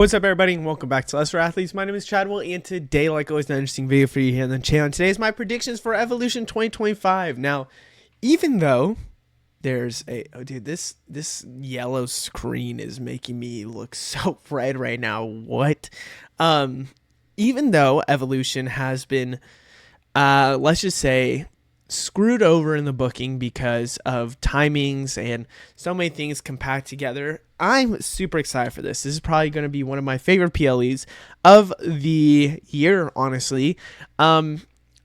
What's up, everybody, and welcome back to Lesser Athletes. My name is Chadwell, and today, like always, an interesting video for you here on the channel. Today is my predictions for Evolution 2025. Now, even though there's this yellow screen is making me look so red right now. What? Even though Evolution has been, let's just say, screwed over in the booking because of timings and so many things compact together, I'm super excited for this. This is probably going to be one of my favorite PLEs of the year, honestly.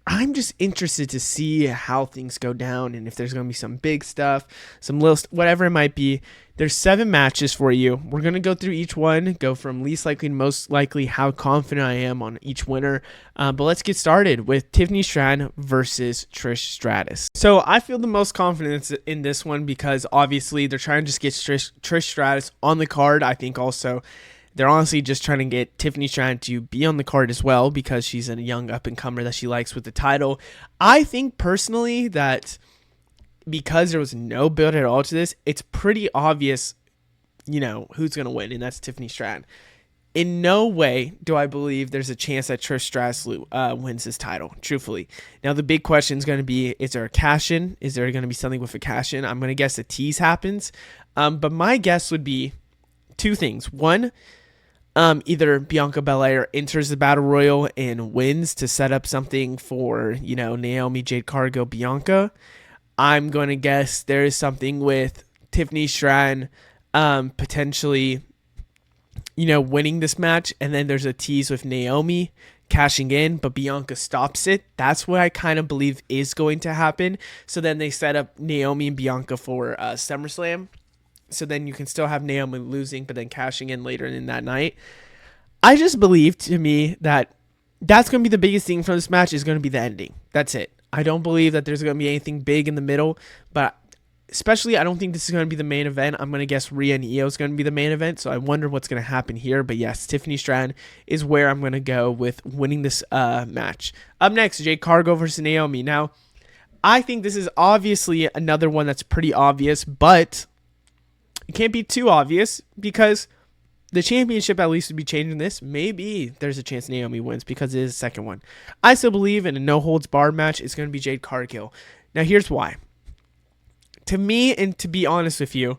I'm just interested to see how things go down and if there's going to be some big stuff, some little, whatever it might be. There's 7 matches for you. We're going to go through each one, go from least likely to most likely, how confident I am on each winner. But let's get started with Tiffany Stratton versus Trish Stratus. So I feel the most confidence in this one because obviously they're trying to just get Trish Stratus on the card. I think also they're honestly just trying to get Tiffany Stratton to be on the card as well because she's a young up-and-comer that she likes with the title. I think personally that because there was no build at all to this, it's pretty obvious, who's going to win, and that's Tiffany Stratton. In no way do I believe there's a chance that Trish Stratus wins this title, truthfully. Now, the big question is going to be, is there a cash-in? Is there going to be something with a cash-in? I'm going to guess a tease happens. But my guess would be 2 things. One, either Bianca Belair enters the Battle Royal and wins to set up something for, Naomi, Jade Cargill, Bianca. I'm going to guess there is something with Tiffany Stratton potentially, winning this match. And then there's a tease with Naomi cashing in, but Bianca stops it. That's what I kind of believe is going to happen. So then they set up Naomi and Bianca for SummerSlam. So then you can still have Naomi losing, but then cashing in later in that night. I just believe, to me, that's going to be the biggest thing from this match is going to be the ending. That's it. I don't believe that there's going to be anything big in the middle, but especially I don't think this is going to be the main event. I'm going to guess Rhea and Io is going to be the main event, so I wonder what's going to happen here. But yes, Tiffany Stratton is where I'm going to go with winning this match. Up next, Jade Cargill versus Naomi. Now, I think this is obviously another one that's pretty obvious, but it can't be too obvious because the championship at least would be changing this. Maybe there's a chance Naomi wins because it is the second one. I still believe in a no-holds-barred match. It's going to be Jade Cargill. Now, here's why. To me, and to be honest with you,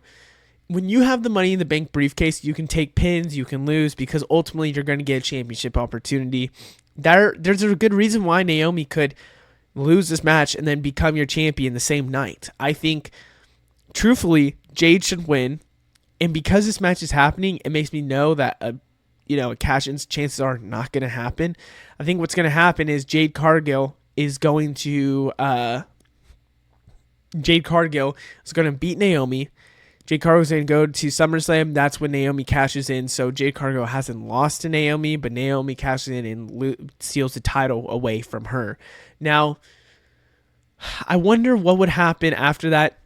when you have the Money in the Bank briefcase, you can take pins, you can lose, because ultimately you're going to get a championship opportunity. There's a good reason why Naomi could lose this match and then become your champion the same night. I think, truthfully, Jade should win. And because this match is happening, it makes me know that a cash-in's chances are not going to happen. I think what's going to happen is Jade Cargill is going to beat Naomi. Jade Cargill's going to go to SummerSlam. That's when Naomi cashes in. So Jade Cargill hasn't lost to Naomi, but Naomi cashes in and steals the title away from her. Now, I wonder what would happen after that.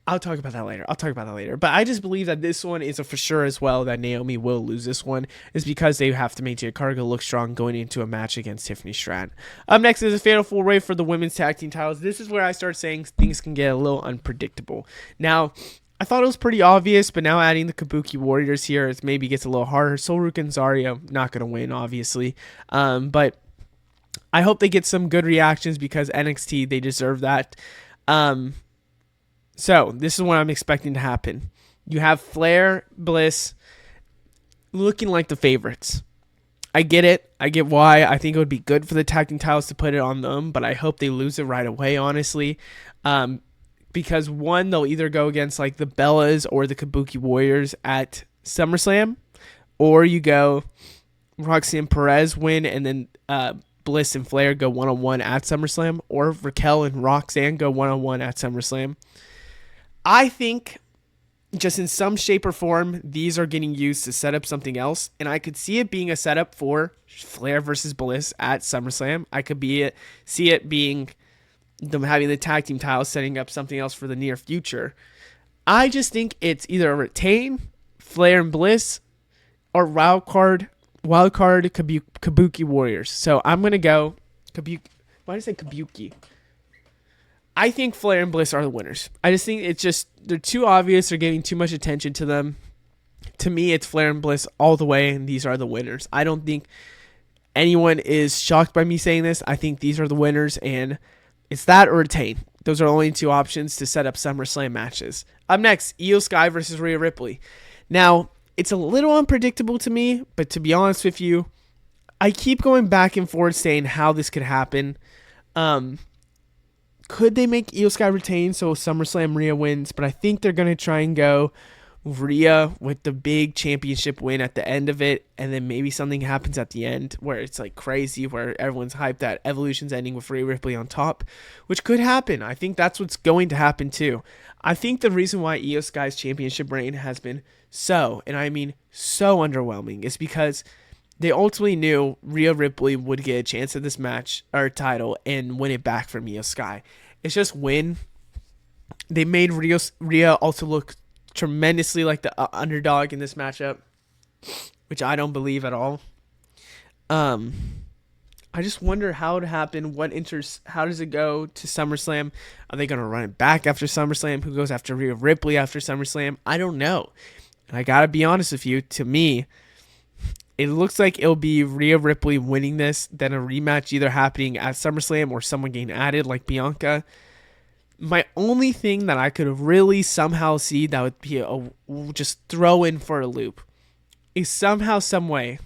I'll talk about that later. But I just believe that this one is a for sure as well that Naomi will lose this one is because they have to make Jade Cargill look strong going into a match against Tiffany Stratton. Up next is a fatal 4-way for the women's tag team titles. This is where I start saying things can get a little unpredictable. Now, I thought it was pretty obvious, but now adding the Kabuki Warriors here, it maybe gets a little harder. Solruka and Zarya, not going to win, obviously. But I hope they get some good reactions because NXT, they deserve that. So, this is what I'm expecting to happen. You have Flair, Bliss looking like the favorites. I get it. I get why. I think it would be good for the tag team titles to put it on them, but I hope they lose it right away, honestly. Because, one, they'll either go against like the Bellas or the Kabuki Warriors at SummerSlam, or you go Roxanne Perez win and then Bliss and Flair go one-on-one at SummerSlam, or Raquel and Roxanne go one-on-one at SummerSlam. I think just in some shape or form, these are getting used to set up something else, and I could see it being a setup for Flair versus Bliss at SummerSlam. I could see it being them having the tag team titles, setting up something else for the near future. I just think it's either a retain, Flair and Bliss, or wildcard Kabuki Warriors. So I'm going to go Kabuki. Why did I say Kabuki? I think Flair and Bliss are the winners. I just think they're too obvious. They're giving too much attention to them. To me, it's Flair and Bliss all the way, and these are the winners. I don't think anyone is shocked by me saying this. I think these are the winners, and it's that or retain. Those are only two options to set up SummerSlam matches. Up next, Io Sky versus Rhea Ripley. Now, it's a little unpredictable to me, but to be honest with you, I keep going back and forth saying how this could happen. Could they make Io Sky retain so SummerSlam Rhea wins? But I think they're going to try and go Rhea with the big championship win at the end of it, and then maybe something happens at the end where it's like crazy, where everyone's hyped that Evolution's ending with Rhea Ripley on top, which could happen. I think that's what's going to happen too. I think the reason why Io Sky's championship reign has been so, and I mean so underwhelming, is because they ultimately knew Rhea Ripley would get a chance at this match or title and win it back from Io Sky. It's just when they made Rhea also look tremendously like the underdog in this matchup, which I don't believe at all. I just wonder how it happened. How does it go to SummerSlam? Are they gonna run it back after SummerSlam? Who goes after Rhea Ripley after SummerSlam? I don't know. And I gotta be honest with you. To me, it looks like it'll be Rhea Ripley winning this, then a rematch either happening at SummerSlam or someone getting added like Bianca. My only thing that I could really somehow see that would be just throw in for a loop is somehow, some way,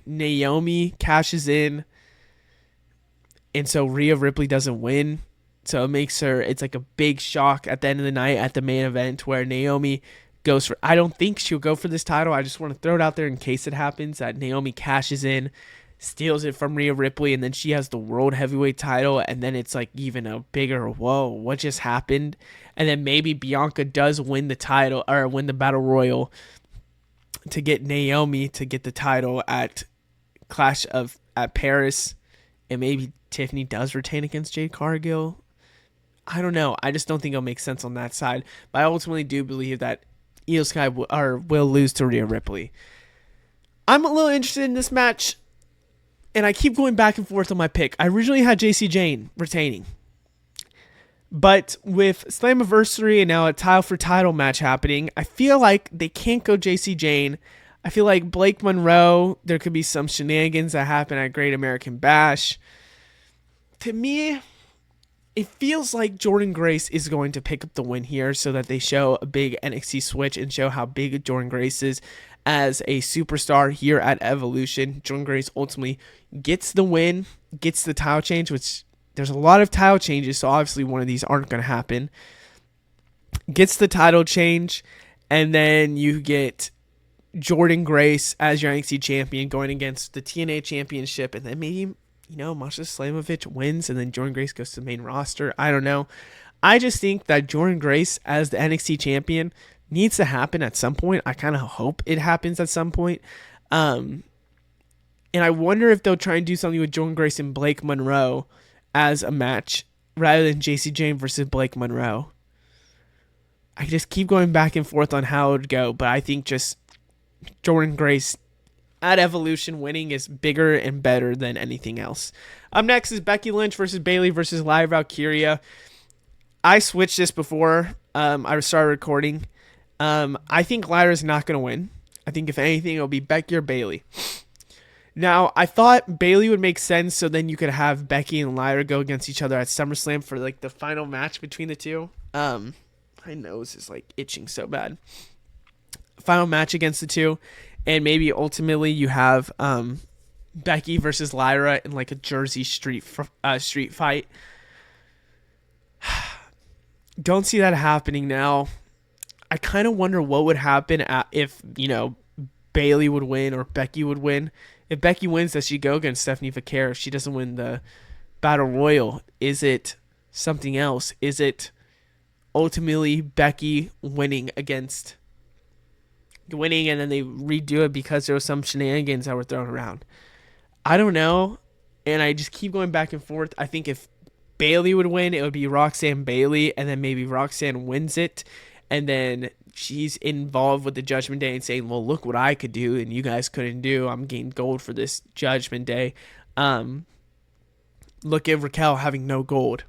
Naomi cashes in, and so Rhea Ripley doesn't win. So it makes her, it's like a big shock at the end of the night at the main event where Naomi goes for, I don't think she'll go for this title. I just want to throw it out there in case it happens that Naomi cashes in, steals it from Rhea Ripley, and then she has the world heavyweight title, and then it's like even a bigger, whoa, what just happened? And then maybe Bianca does win the title or win the Battle Royal to get Naomi to get the title at Clash at Paris, and maybe Tiffany does retain against Jade Cargill. I don't know. I just don't think it'll make sense on that side. But I ultimately do believe that Io Sky will lose to Rhea Ripley. I'm a little interested in this match, and I keep going back and forth on my pick. I originally had JC Jane retaining, but with Slammiversary and now a title for title match happening, I feel like they can't go JC Jane. I feel like Blake Monroe, there could be some shenanigans that happen at Great American Bash. To me, it feels like Jordynne Grace is going to pick up the win here so that they show a big NXT switch and show how big Jordynne Grace is as a superstar here at Evolution. Jordynne Grace ultimately gets the win, gets the title change, which there's a lot of title changes, so obviously one of these aren't going to happen. Gets the title change, and then you get Jordynne Grace as your NXT champion going against the TNA championship, and then maybe, Masha Slamovich wins, and then Jordynne Grace goes to the main roster. I don't know. I just think that Jordynne Grace as the NXT champion needs to happen at some point. I kind of hope it happens at some point. And I wonder if they'll try and do something with Jordynne Grace and Blake Monroe as a match rather than JC Jane versus Blake Monroe. I just keep going back and forth on how it would go, but I think just Jordynne Grace at Evolution winning is bigger and better than anything else. Up next is Becky Lynch versus Bayley versus Lyra Valkyria. I switched this before I started recording. I think Lyra's not going to win. I think if anything, it'll be Becky or Bayley. Now, I thought Bayley would make sense, so then you could have Becky and Lyra go against each other at SummerSlam for like the final match between the two. My nose is like itching so bad. Final match against the two, and maybe ultimately you have Becky versus Lyra in like a Jersey street fight. Don't see that happening now. I kind of wonder what would happen if Bayley would win or Becky would win. If Becky wins, does she go against Stephanie Vaquer? If she doesn't win the Battle Royal, is it something else? Is it ultimately Becky winning and then they redo it because there was some shenanigans that were thrown around? I don't know, and I just keep going back and forth. I think if Bayley would win, it would be Roxanne Bayley, and then maybe Roxanne wins it, and then she's involved with the Judgment Day and saying, well, look what I could do and you guys couldn't do. I'm getting gold for this Judgment Day. Look at Raquel having no gold.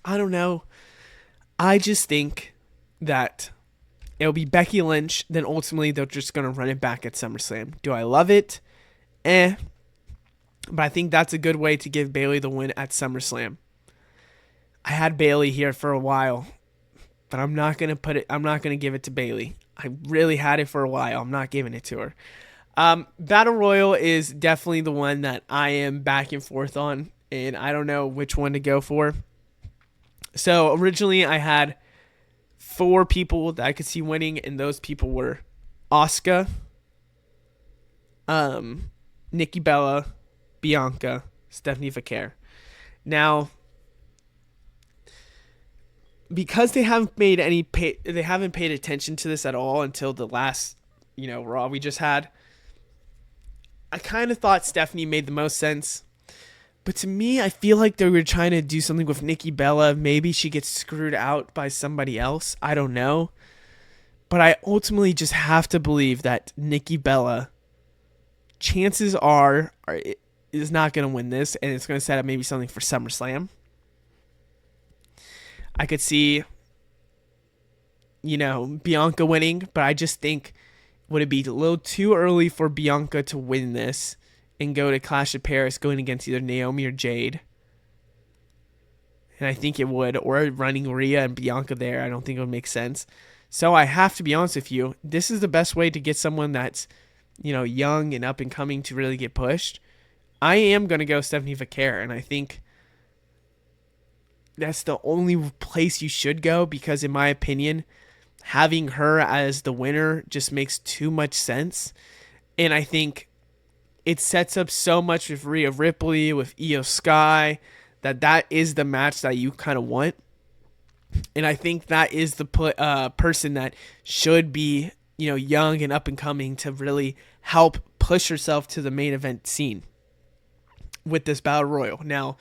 I don't know. I just think that It'll be Becky Lynch. Then ultimately they're just gonna run it back at SummerSlam. Do I love it? Eh. But I think that's a good way to give Bayley the win at SummerSlam. I had Bayley here for a while, but I'm not gonna give it to Bayley. I really had it for a while. I'm not giving it to her. Battle Royal is definitely the one that I am back and forth on, and I don't know which one to go for. So originally I had 4 people that I could see winning, and those people were Asuka, Nikki Bella, Bianca, Stephanie Vaquer. Now, because they haven't paid attention to this at all until the last, Raw we just had. I kind of thought Stephanie made the most sense. But to me, I feel like they were trying to do something with Nikki Bella. Maybe she gets screwed out by somebody else. I don't know. But I ultimately just have to believe that Nikki Bella, chances are is not going to win this. And it's going to set up maybe something for SummerSlam. I could see, Bianca winning. But I just think, would it be a little too early for Bianca to win this and go to Clash of Paris going against either Naomi or Jade? And I think it would. Or running Rhea and Bianca there. I don't think it would make sense. So I have to be honest with you. This is the best way to get someone that's, young and up and coming to really get pushed. I am going to go Stephanie Vaquer. And I think that's the only place you should go. Because in my opinion, having her as the winner just makes too much sense. And I think it sets up so much with Rhea Ripley, with Io Sky, that is the match that you kind of want. And I think that is the person that should be, young and up and coming to really help push herself to the main event scene with this Battle Royal. Now,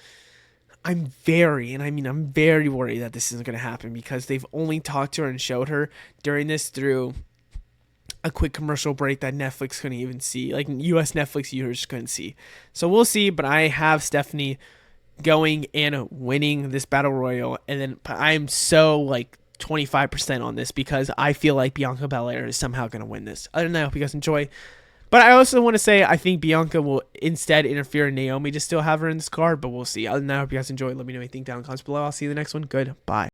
I'm very worried that this isn't going to happen because they've only talked to her and showed her during this through a quick commercial break that Netflix couldn't even see, like US Netflix users couldn't see. So we'll see, but I have Stephanie going and winning this Battle Royal, and then I'm so 25% on this because I feel like Bianca Belair is somehow going to win this. Other than that, I hope you guys enjoy. But I also want to say I think Bianca will instead interfere in Naomi to still have her in this card, but we'll see. Other than that, I hope you guys enjoy. Let me know what you think down in the comments below. I'll see you in the next one. Goodbye.